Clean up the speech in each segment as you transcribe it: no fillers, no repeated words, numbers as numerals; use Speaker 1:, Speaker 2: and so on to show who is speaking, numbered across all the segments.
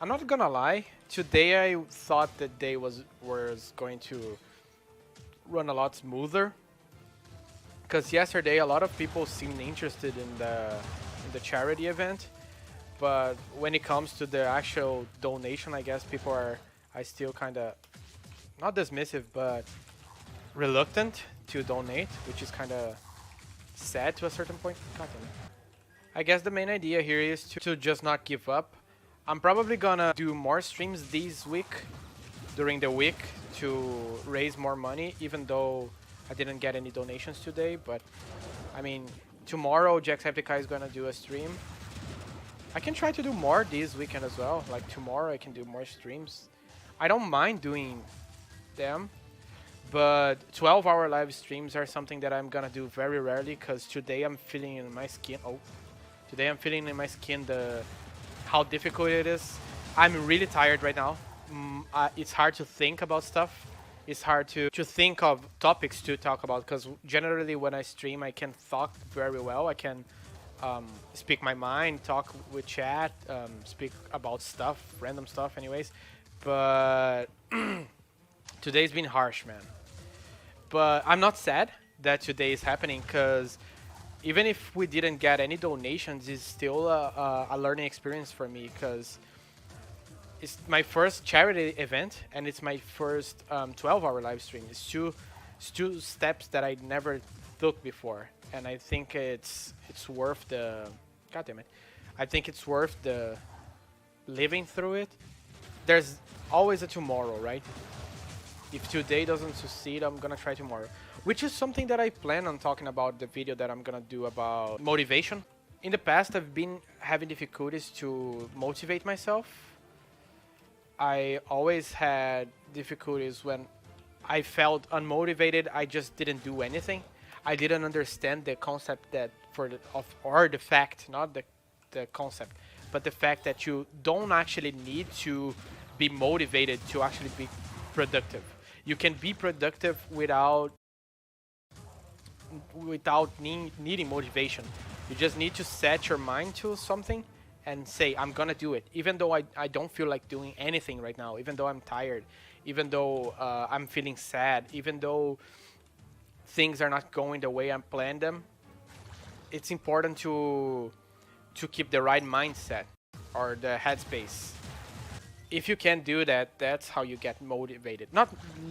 Speaker 1: I'm not gonna lie. Today I thought the day was going to run a lot smoother. Because yesterday a lot of people seemed interested in the charity event, but when it comes to the actual donation, I guess people are still kind of not dismissive, but reluctant to donate, which is kind of sad to a certain point. God damn it. I guess the main idea here is to just not give up. I'm probably gonna do more streams this week, during the week, to raise more money, even though I didn't get any donations today. But, I mean, tomorrow Jacksepticeye is gonna do a stream. I can try to do more this weekend as well. Like, tomorrow I can do more streams. I don't mind doing them, but 12-hour live streams are something that I'm gonna do very rarely, because today I'm feeling in my skin. Today I'm feeling in my skin how difficult it is. I'm really tired right now. It's hard to think about stuff. It's hard to think of topics to talk about, because generally when I stream I can talk very well. I can speak my mind, talk with chat, speak about stuff, random stuff anyways. But today's been harsh, man. But I'm not sad that today is happening, because even if we didn't get any donations, it's still a learning experience for me, because it's my first charity event and it's my first 12-hour live stream. It's two steps that I never took before, and I think it's worth the. God damn it! I think it's worth the living through it. There's always a tomorrow, right? If today doesn't succeed, I'm gonna try tomorrow. Which is something that I plan on talking about the video that I'm gonna do about motivation. In the past, I've been having difficulties to motivate myself. I always had difficulties when I felt unmotivated. I just didn't do anything. I didn't understand the concept that or the fact, not the concept, but the fact that you don't actually need to be motivated to actually be productive. You can be productive without needing motivation. You just need to set your mind to something and say, I'm gonna do it. Even though I don't feel like doing anything right now, even though I'm tired, even though I'm feeling sad, even though things are not going the way I planned them, it's important to keep the right mindset or the headspace. If you can do that, that's how you get motivated. Not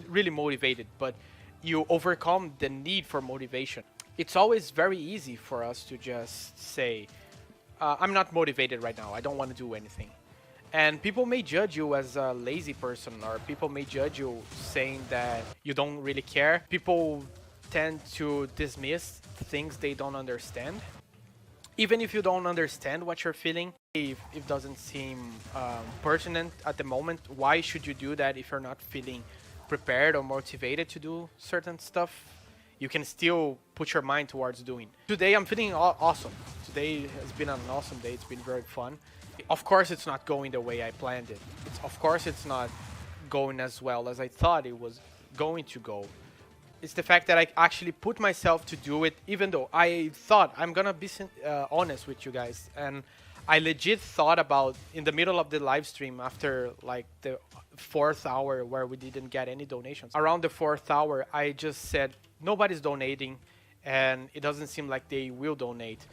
Speaker 1: really motivated, but you overcome the need for motivation. It's always very easy for us to just say, I'm not motivated right now, I don't want to do anything. And people may judge you as a lazy person, or people may judge you saying that you don't really care. People tend to dismiss things they don't understand. Even if you don't understand what you're feeling, if it doesn't seem pertinent at the moment, why should you do that if you're not feeling prepared or motivated to do certain stuff? You can still put your mind towards doing. Today I'm feeling awesome. Today has been an awesome day. It's been very fun. Of course it's not going the way I planned it. Of course it's not going as well as I thought it was going to go. It's the fact that I actually put myself to do it, even though I thought, I'm gonna be honest with you guys, and I legit thought about, in the middle of the live stream, after like the 4th hour where we didn't get any donations, around the 4th hour I just said, nobody's donating and it doesn't seem like they will donate,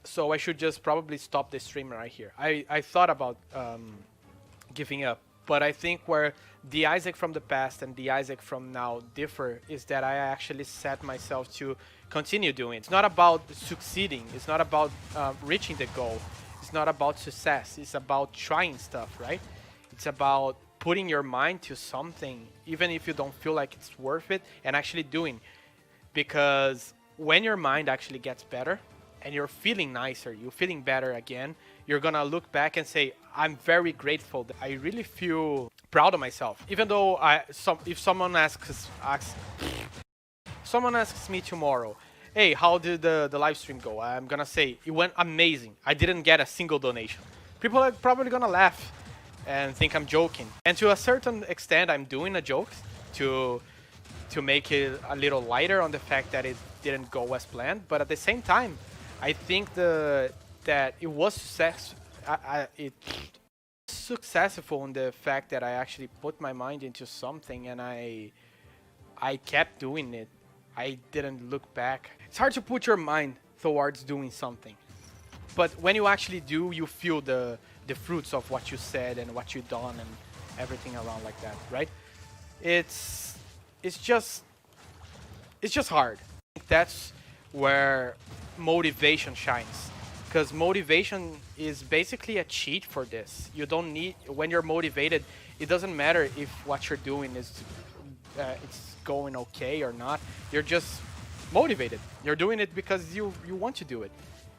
Speaker 1: so I should just probably stop the stream right here. I thought about giving up. But I think where the Isaac from the past and the Isaac from now differ is that I actually set myself to continue doing it. It's not about succeeding. It's not about reaching the goal. It's not about success. It's about trying stuff, right? It's about putting your mind to something, even if you don't feel like it's worth it, and actually doing. Because when your mind actually gets better and you're feeling nicer, you're feeling better again, you're gonna look back and say, I'm very grateful. I really feel proud of myself. Even though if someone asks me tomorrow, hey, how did the live stream go? I'm gonna say, it went amazing. I didn't get a single donation. People are probably gonna laugh and think I'm joking. And to a certain extent, I'm doing a joke to make it a little lighter on the fact that it didn't go as planned. But at the same time, I think that it was success. successful in the fact that I actually put my mind into something and I kept doing it. I didn't look back. It's hard to put your mind towards doing something. But when you actually do, you feel the fruits of what you said and what you done and everything around like that, right? It's just hard. That's where motivation shines. Because motivation is basically a cheat for this. You don't need, when you're motivated, it doesn't matter if what you're doing is it's going okay or not. You're just motivated. You're doing it because you want to do it.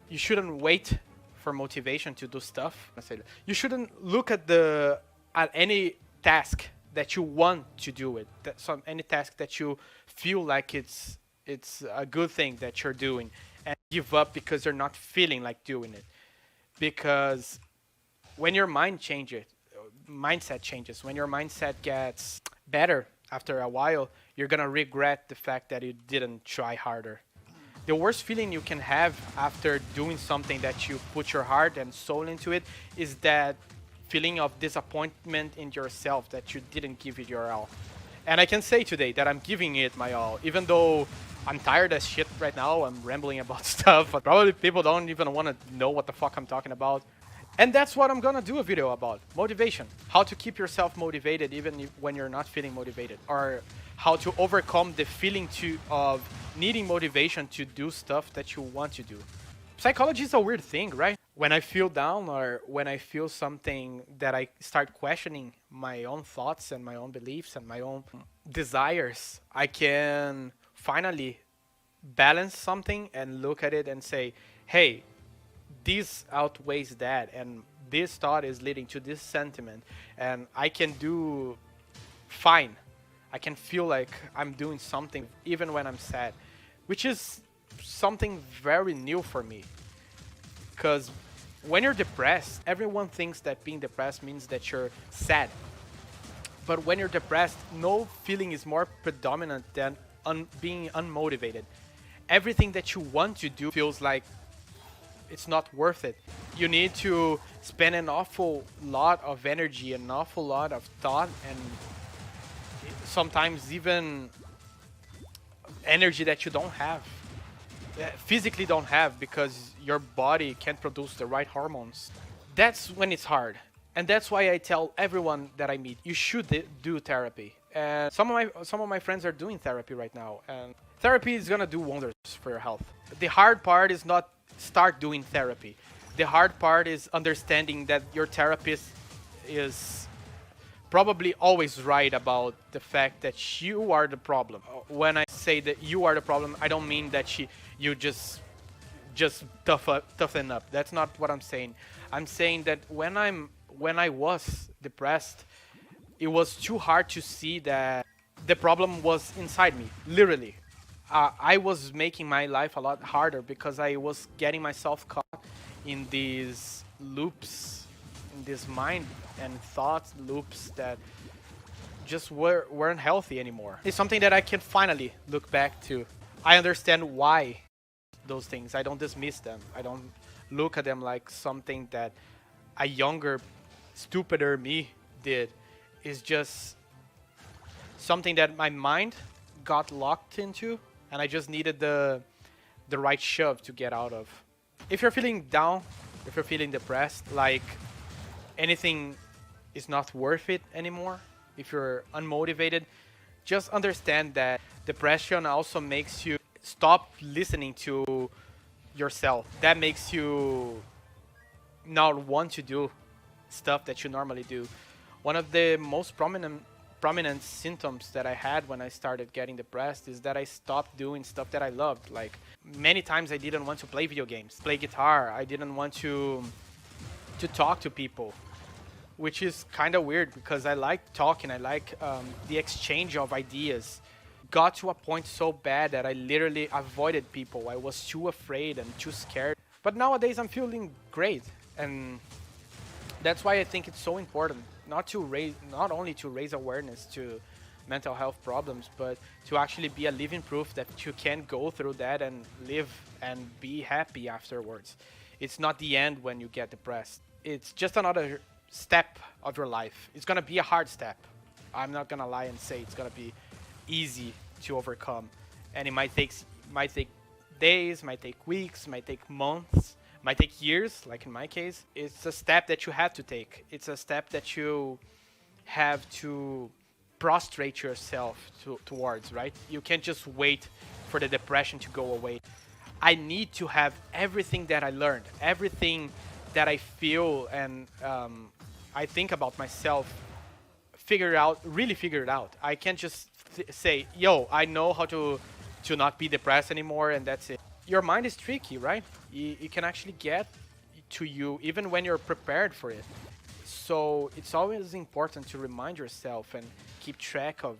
Speaker 1: You shouldn't wait for motivation to do stuff. You shouldn't look at any task that you want to do it. Any task that you feel like it's a good thing that you're doing, and give up because you're not feeling like doing it. Because when your mindset changes, when your mindset gets better after a while, you're gonna regret the fact that you didn't try harder. The worst feeling you can have after doing something that you put your heart and soul into it is that feeling of disappointment in yourself that you didn't give it your all. And I can say today that I'm giving it my all, even though I'm tired as shit right now. I'm rambling about stuff, but probably people don't even want to know what the fuck I'm talking about. And that's what I'm gonna do a video about. Motivation. How to keep yourself motivated even when you're not feeling motivated. Or how to overcome the feeling of needing motivation to do stuff that you want to do. Psychology is a weird thing, right? When I feel down or when I feel something that I start questioning my own thoughts and my own beliefs and my own desires, I can finally balance something and look at it and say, hey, this outweighs that, and this thought is leading to this sentiment, and I can do fine. I can feel like I'm doing something even when I'm sad, which is something very new for me. Because when you're depressed, everyone thinks that being depressed means that you're sad. But when you're depressed, no feeling is more predominant than being unmotivated. Everything that you want to do feels like it's not worth it. You need to spend an awful lot of energy, an awful lot of thought, and sometimes even energy that you don't have, physically don't have, because your body can't produce the right hormones. That's when it's hard. And that's why I tell everyone that I meet, you should do therapy. And some of my friends are doing therapy right now, and therapy is gonna do wonders for your health. The hard part is not start doing therapy. The hard part is understanding that your therapist is probably always right about the fact that you are the problem. When I say that you are the problem, I don't mean that you just toughen up. That's not what I'm saying. I'm saying that when I was depressed, it was too hard to see that the problem was inside me, literally. I was making my life a lot harder because I was getting myself caught in these loops, in this mind and thought loops that just weren't healthy anymore. It's something that I can finally look back to. I understand why those things. I don't dismiss them. I don't look at them like something that a younger, stupider me did. It's just something that my mind got locked into, and I just needed the right shove to get out of. If you're feeling down, if you're feeling depressed, like anything is not worth it anymore, if you're unmotivated, just understand that depression also makes you stop listening to yourself. That makes you not want to do stuff that you normally do. One of the most prominent symptoms that I had when I started getting depressed is that I stopped doing stuff that I loved. Like, many times I didn't want to play video games, play guitar. I didn't want to talk to people, which is kind of weird because I like talking. I like the exchange of ideas. Got to a point so bad that I literally avoided people. I was too afraid and too scared. But nowadays I'm feeling great, and that's why I think it's so important not only to raise awareness to mental health problems, but to actually be a living proof that you can go through that and live and be happy afterwards. It's not the end when you get depressed. It's just another step of your life. It's gonna be a hard step. I'm not gonna lie and say it's gonna be easy to overcome, and it might take days, might take weeks, might take months, might take years. Like in my case, it's a step that you have to take. It's a step that you have to prostrate yourself towards. Right? You can't just wait for the depression to go away. I need to have everything that I learned, everything that I feel and I think about myself really figure it out. I can't just say, yo, I know how to not be depressed anymore and that's it. Your mind is tricky, right? It can actually get to you even when you're prepared for it. So it's always important to remind yourself and keep track of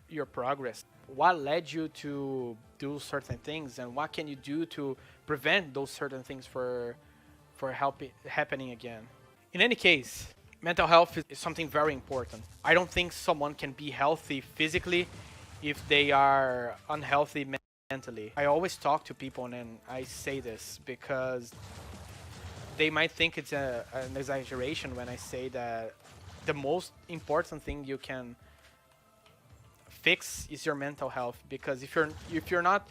Speaker 1: your progress. What led you to do certain things and what can you do to prevent those certain things for happening again. In any case, mental health is something very important. I don't think someone can be healthy physically if they are unhealthy mentally. I always talk to people and I say this because they might think it's an exaggeration when I say that the most important thing you can fix is your mental health, because if you're not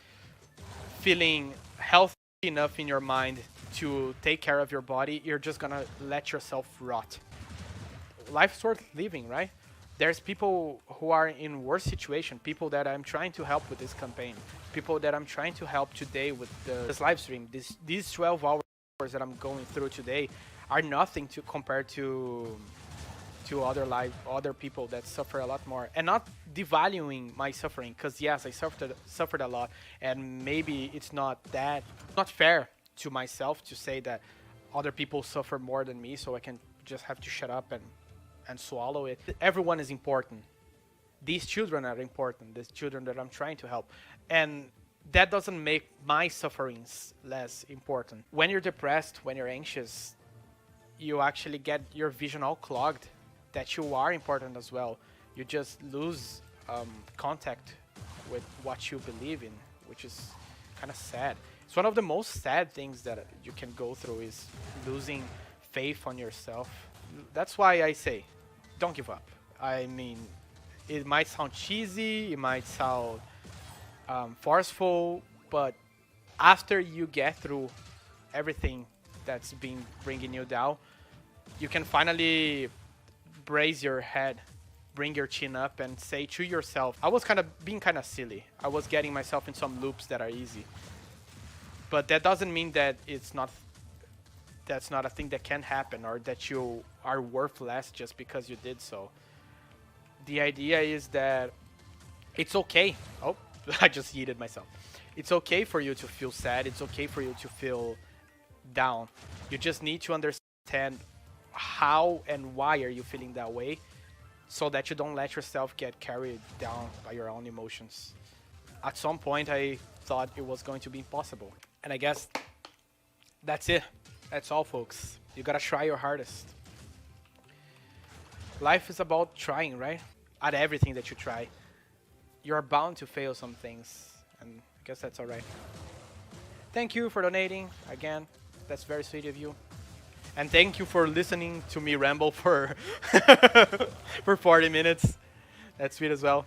Speaker 1: feeling healthy enough in your mind to take care of your body, you're just gonna let yourself rot. Life's worth living, right? There's people who are in worse situation, people that I'm trying to help with this campaign, people that I'm trying to help today with this live stream. These 12 hours that I'm going through today are nothing to compare to other people that suffer a lot more, and not devaluing my suffering, because yes, I suffered a lot, and maybe it's not fair to myself to say that other people suffer more than me, so I can just have to shut up and swallow it. Everyone is important. These children are important, these children that I'm trying to help, and that doesn't make my sufferings less important. When you're depressed, when you're anxious, you actually get your vision all clogged, that you are important as well. You just lose contact with what you believe in, which is kind of sad. It's one of the most sad things that you can go through, is losing faith on yourself. That's why I say, don't give up. I mean, it might sound cheesy, it might sound forceful, but after you get through everything that's been bringing you down, you can finally raise your head, bring your chin up, and say to yourself, I was being kind of silly. I was getting myself in some loops that are easy. But that doesn't mean that that's not a thing that can happen, or that you are worth less just because you did so. The idea is that it's okay. Oh, I just yeeted myself. It's okay for you to feel sad. It's okay for you to feel down. You just need to understand how and why are you feeling that way, so that you don't let yourself get carried down by your own emotions. At some point, I thought it was going to be impossible. And I guess that's it. That's all, folks. You gotta try your hardest. Life is about trying, right? At everything that you try. You're bound to fail some things, and I guess that's alright. Thank you for donating. Again, that's very sweet of you. And thank you for listening to me ramble for for 40 minutes. That's sweet as well.